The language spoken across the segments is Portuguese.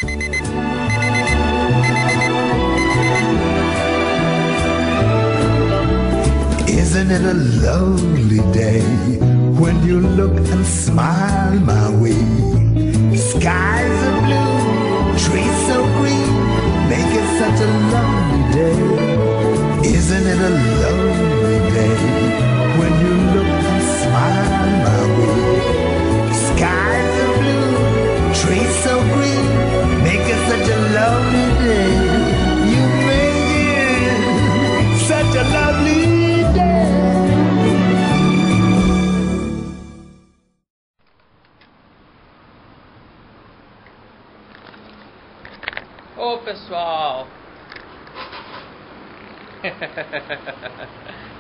Isn't it a lovely day when you look and smile my way? Skies are blue, trees so green, make it such a lovely day. Isn't it a lovely day when you look and smile my way? Skies are blue, trees so green, make it such a lovely day. You make it such a lovely day. Ô pessoal,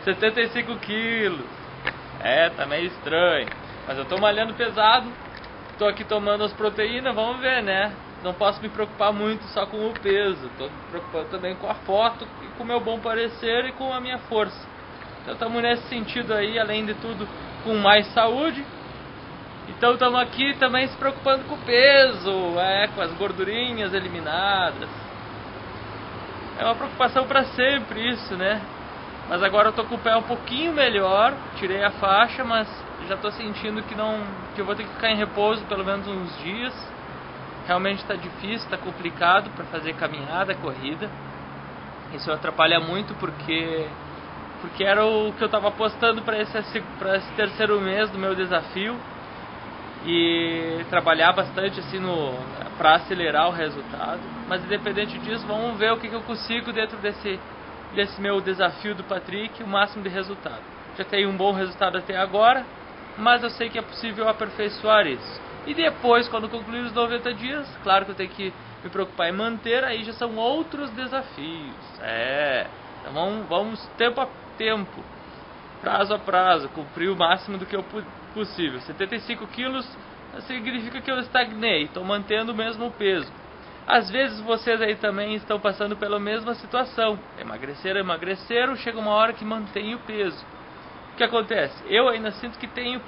75 quilos, tá meio estranho, mas eu tô malhando pesado, tô aqui tomando as proteínas, vamos ver, né? Não posso me preocupar muito só com o peso, tô me preocupando também com a foto, e com o meu bom parecer e com a minha força. Então estamos nesse sentido aí, além de tudo, com mais saúde. Então estamos aqui também se preocupando com o peso, com as gordurinhas eliminadas. É uma preocupação para sempre isso, né? Mas agora eu tô com o pé um pouquinho melhor, tirei a faixa, mas já tô sentindo que eu vou ter que ficar em repouso pelo menos uns dias. Realmente está difícil, está complicado para fazer caminhada, corrida. Isso atrapalha muito porque era o que eu estava apostando para esse terceiro mês do meu desafio. E trabalhar bastante assim para acelerar o resultado. Mas independente disso, vamos ver o que eu consigo dentro desse meu desafio do Patrick, o máximo de resultado. Já tenho um bom resultado até agora, mas eu sei que é possível aperfeiçoar isso. E depois, quando concluir os 90 dias, claro que eu tenho que me preocupar em manter, aí já são outros desafios. Então vamos tempo a tempo, prazo a prazo, cumprir o máximo do que eu possível. 75 quilos significa que eu estagnei, estou mantendo o mesmo peso. Às vezes vocês aí também estão passando pela mesma situação, emagreceram, chega uma hora que mantém o peso. O que acontece? Eu ainda sinto que tenho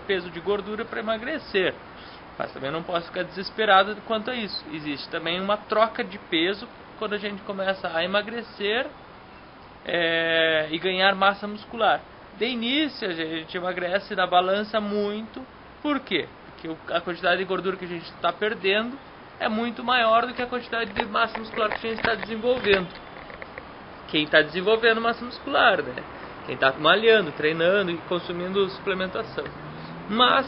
peso de gordura para emagrecer, mas também não posso ficar desesperado quanto a isso. Existe também uma troca de peso quando a gente começa a emagrecer e ganhar massa muscular. De início a gente emagrece na balança muito. Por quê? Porque a quantidade de gordura que a gente está perdendo é muito maior do que a quantidade de massa muscular que a gente está desenvolvendo. Quem está desenvolvendo massa muscular, né? Quem está malhando, treinando e consumindo suplementação. Mas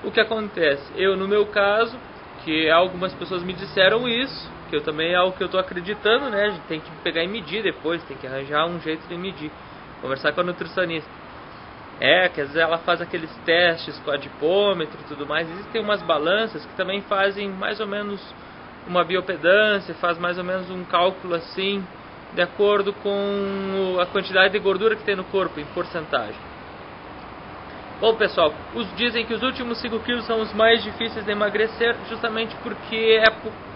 o que acontece? Eu, no meu caso, que algumas pessoas me disseram isso, que eu também é algo que eu estou acreditando, né? A gente tem que pegar e medir depois, tem que arranjar um jeito de medir. Conversar com a nutricionista. Que às vezes ela faz aqueles testes com adipômetro e tudo mais. Existem umas balanças que também fazem mais ou menos uma biopedância, faz mais ou menos um cálculo assim, de acordo com a quantidade de gordura que tem no corpo, em porcentagem. Bom pessoal, dizem que os últimos 5 quilos são os mais difíceis de emagrecer, justamente porque é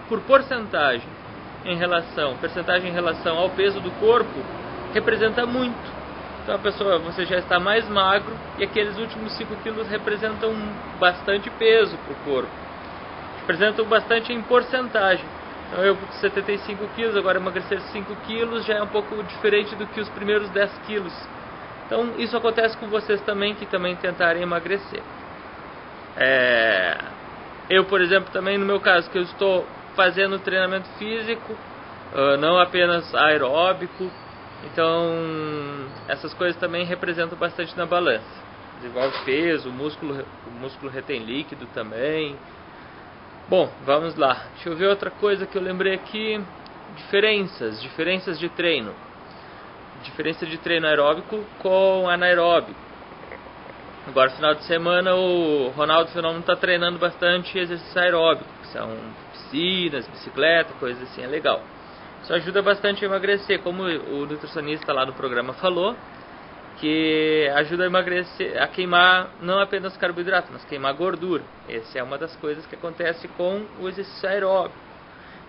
por porcentagem em relação ao peso do corpo, representa muito. Então você já está mais magro e aqueles últimos 5 quilos representam bastante peso para o corpo. Representam bastante em porcentagem. Então eu com 75 quilos, agora emagrecer 5 quilos já é um pouco diferente do que os primeiros 10 quilos. Então isso acontece com vocês também, que também tentarem emagrecer. Eu, por exemplo, também no meu caso, que eu estou fazendo treinamento físico, não apenas aeróbico. Então, essas coisas também representam bastante na balança. Desenvolve peso, o músculo retém líquido também. Bom, vamos lá. Deixa eu ver outra coisa que eu lembrei aqui. Diferenças de treino. Diferença de treino aeróbico com anaeróbico. Agora, no final de semana, o Ronaldo Fenômeno está treinando bastante exercício aeróbico, que são piscinas, bicicleta, coisas assim, é legal. Isso ajuda bastante a emagrecer, como o nutricionista lá no programa falou, que ajuda a emagrecer, a queimar não apenas carboidrato, mas queimar gordura. Essa é uma das coisas que acontece com o exercício aeróbico.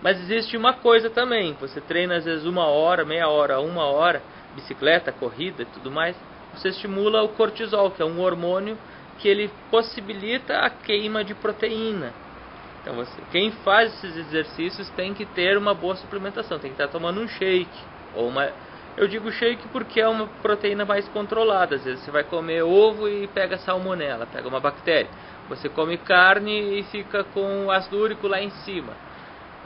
Mas existe uma coisa também, você treina às vezes 1 hora, meia hora, 1 hora, bicicleta, corrida e tudo mais, você estimula o cortisol, que é um hormônio que ele possibilita a queima de proteína. Então quem faz esses exercícios tem que ter uma boa suplementação, tem que estar tomando um shake ou eu digo shake porque é uma proteína mais controlada. Às vezes você vai comer ovo e pega salmonela, pega uma bactéria. Você come carne e fica com ácido úrico lá em cima.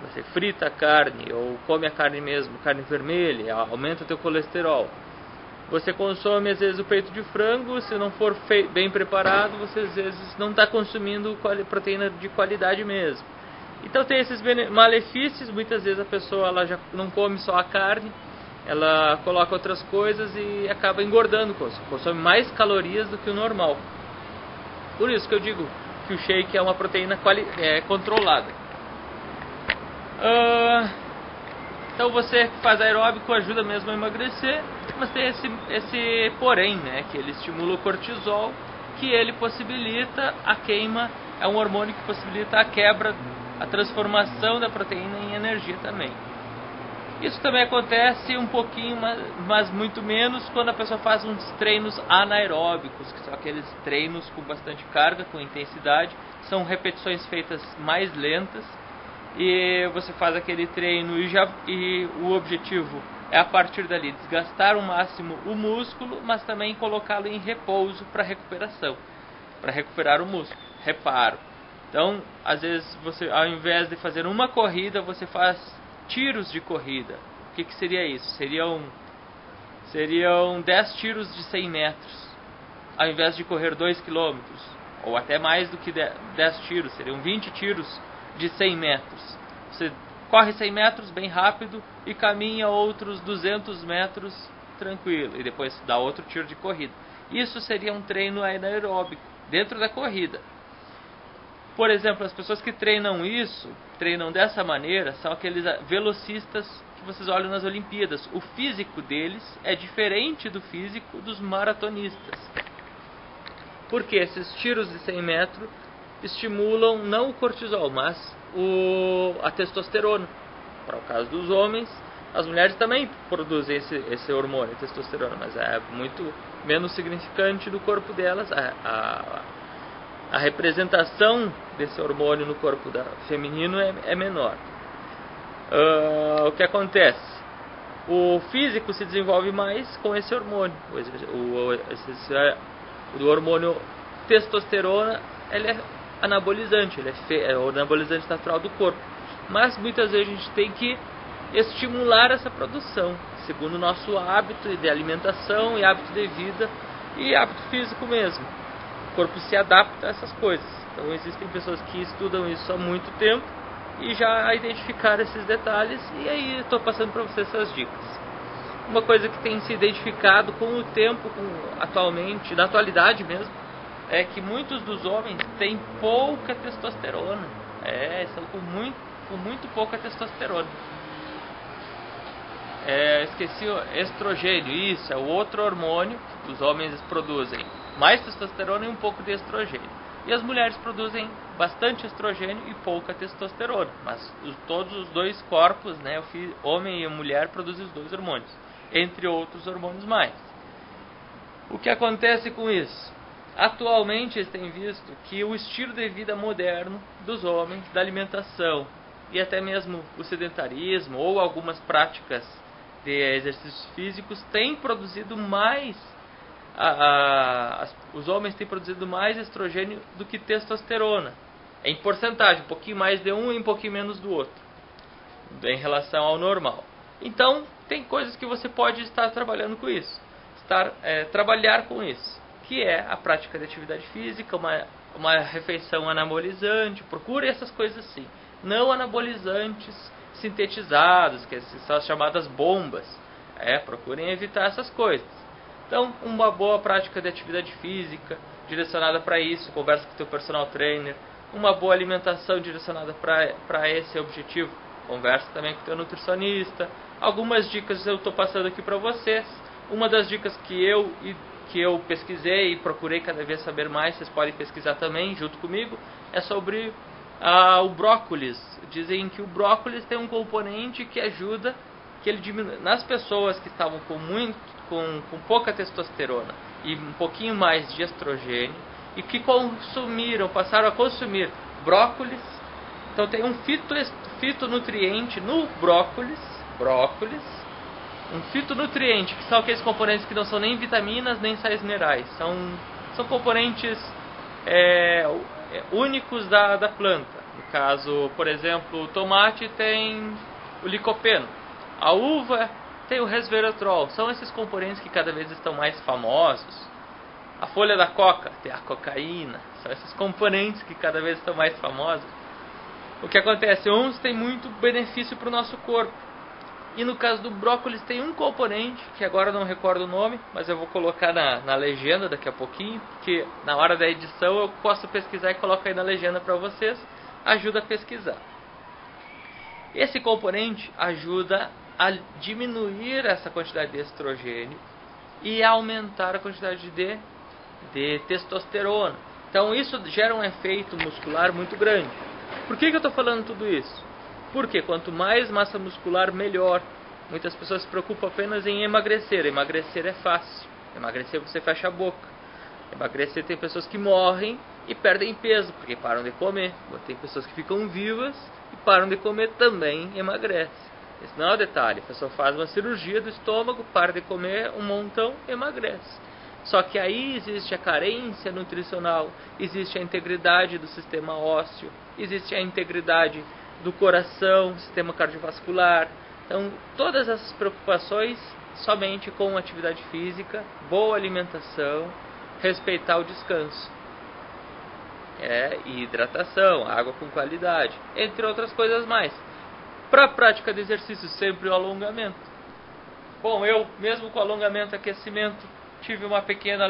Você frita a carne ou come a carne mesmo, carne vermelha, aumenta o teu colesterol. Você consome às vezes o peito de frango, se não for bem preparado, você às vezes não está consumindo proteína de qualidade mesmo. Então tem esses malefícios. Muitas vezes a pessoa ela já não come só a carne, ela coloca outras coisas e acaba engordando, consome mais calorias do que o normal. Por isso que eu digo que o shake é uma proteína controlada. Então você que faz aeróbico ajuda mesmo a emagrecer, mas tem esse porém, né, que ele estimula o cortisol, que ele possibilita a queima, é um hormônio que possibilita a quebra, a transformação da proteína em energia também. Isso também acontece um pouquinho, mas muito menos, quando a pessoa faz uns treinos anaeróbicos, que são aqueles treinos com bastante carga, com intensidade, são repetições feitas mais lentas, e você faz aquele treino e o objetivo é a partir dali desgastar ao máximo o músculo, mas também colocá-lo em repouso para recuperação, para recuperar o músculo, reparo. Então, às vezes você, ao invés de fazer uma corrida, você faz tiros de corrida. O que seria isso? Seriam 10 tiros de 100 metros, ao invés de correr 2 km, ou até mais do que 10 tiros, seriam 20 tiros de 100 metros. Você corre 100 metros bem rápido e caminha outros 200 metros tranquilo, e depois dá outro tiro de corrida. Isso seria um treino anaeróbico dentro da corrida. Por exemplo, as pessoas que treinam dessa maneira, são aqueles velocistas que vocês olham nas Olimpíadas. O físico deles é diferente do físico dos maratonistas. Porque esses tiros de 100 metros estimulam não o cortisol, mas a testosterona. Para o caso dos homens, as mulheres também produzem esse hormônio, testosterona, mas é muito menos significante do corpo delas. A representação desse hormônio no corpo feminino é menor. O que acontece? O físico se desenvolve mais com esse hormônio. O hormônio testosterona, ele é anabolizante, é o anabolizante natural do corpo. Mas muitas vezes a gente tem que estimular essa produção, segundo o nosso hábito de alimentação e hábito de vida e hábito físico mesmo. O corpo se adapta a essas coisas. Então existem pessoas que estudam isso há muito tempo e já identificaram esses detalhes, e aí estou passando para vocês essas dicas. Uma coisa que tem se identificado com o tempo, atualmente, na atualidade mesmo, é que muitos dos homens têm pouca testosterona. Estão com muito pouca testosterona. Esqueci o estrogênio, isso é o outro hormônio que os homens produzem. Mais testosterona e um pouco de estrogênio. E as mulheres produzem bastante estrogênio e pouca testosterona. Mas todos os dois corpos, né, o homem e a mulher, produzem os dois hormônios, entre outros hormônios mais. O que acontece com isso? Atualmente eles têm visto que o estilo de vida moderno dos homens, da alimentação e até mesmo o sedentarismo ou algumas práticas de exercícios físicos têm produzido mais, os homens têm produzido mais estrogênio do que testosterona, em porcentagem, um pouquinho mais de um e um pouquinho menos do outro, em relação ao normal. Então tem coisas que você pode estar trabalhando com isso, trabalhar com isso, que é a prática de atividade física, uma refeição anabolizante. Procure essas coisas sim, não anabolizantes sintetizados, que são as chamadas bombas. Procurem evitar essas coisas. Então, uma boa prática de atividade física direcionada para isso, conversa com o teu personal trainer. Uma boa alimentação direcionada para esse objetivo, conversa também com o teu nutricionista. Algumas dicas eu estou passando aqui para vocês. Uma das dicas que eu pesquisei e procurei cada vez saber mais, vocês podem pesquisar também junto comigo, é sobre o brócolis. Dizem que o brócolis tem um componente que ajuda, que ele diminui nas pessoas que estavam com pouca testosterona e um pouquinho mais de estrogênio, e que passaram a consumir brócolis Então tem um fitonutriente no brócolis, um fitonutriente, que são aqueles componentes que não são nem vitaminas nem sais minerais, são componentes únicos da planta. No caso, por exemplo, o tomate tem o licopeno, a uva tem o resveratrol. São esses componentes que cada vez estão mais famosos. A folha da coca tem a cocaína. São esses componentes que cada vez estão mais famosos. O que acontece? Uns têm muito benefício para o nosso corpo. E no caso do brócolis tem um componente, que agora eu não recordo o nome, mas eu vou colocar na legenda daqui a pouquinho, porque na hora da edição eu posso pesquisar e coloco aí na legenda para vocês. Ajuda a pesquisar. Esse componente ajuda a diminuir essa quantidade de estrogênio e a aumentar a quantidade de testosterona. Então isso gera um efeito muscular muito grande. Por que eu estou falando tudo isso? Porque quanto mais massa muscular, melhor. Muitas pessoas se preocupam apenas em emagrecer. Emagrecer é fácil. Emagrecer você fecha a boca. Emagrecer, tem pessoas que morrem e perdem peso porque param de comer. Tem pessoas que ficam vivas e param de comer, também emagrecem. Esse não é o detalhe. A pessoa faz uma cirurgia do estômago, para de comer um montão, emagrece. Só que aí existe a carência nutricional, existe a integridade do sistema ósseo, existe a integridade do coração, sistema cardiovascular. Então, todas essas preocupações somente com atividade física, boa alimentação, respeitar o descanso. E hidratação, água com qualidade, entre outras coisas mais. Para a prática de exercício, sempre o alongamento. Bom, eu mesmo com alongamento e aquecimento tive uma pequena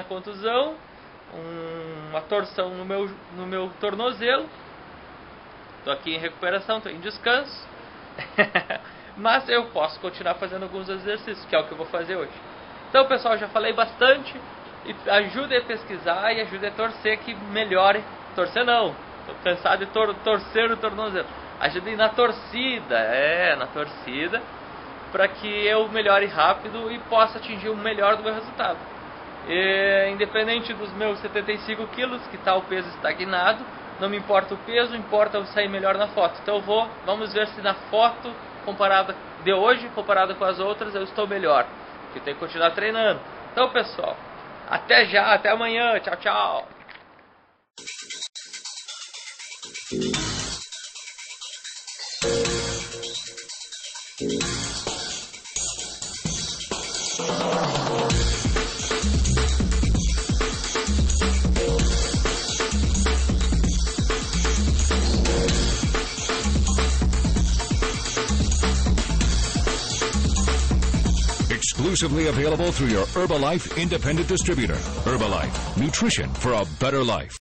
contusão, uma torção no meu tornozelo. Estou aqui em recuperação, estou em descanso. Mas eu posso continuar fazendo alguns exercícios, que é o que eu vou fazer hoje. Então, pessoal, já falei bastante. E ajude a pesquisar e ajude a torcer que melhore. Torcer não, estou cansado de torcer o tornozelo. Ajude na torcida, para que eu melhore rápido e possa atingir o melhor do meu resultado. Independente dos meus 75 quilos, que está o peso estagnado, não me importa o peso, importa eu sair melhor na foto. Então vamos ver se na foto comparada de hoje, comparada com as outras, eu estou melhor. Porque eu tenho que continuar treinando. Então, pessoal, até já, até amanhã, tchau, tchau. Exclusively available through your Herbalife independent distributor. Herbalife, nutrition for a better life.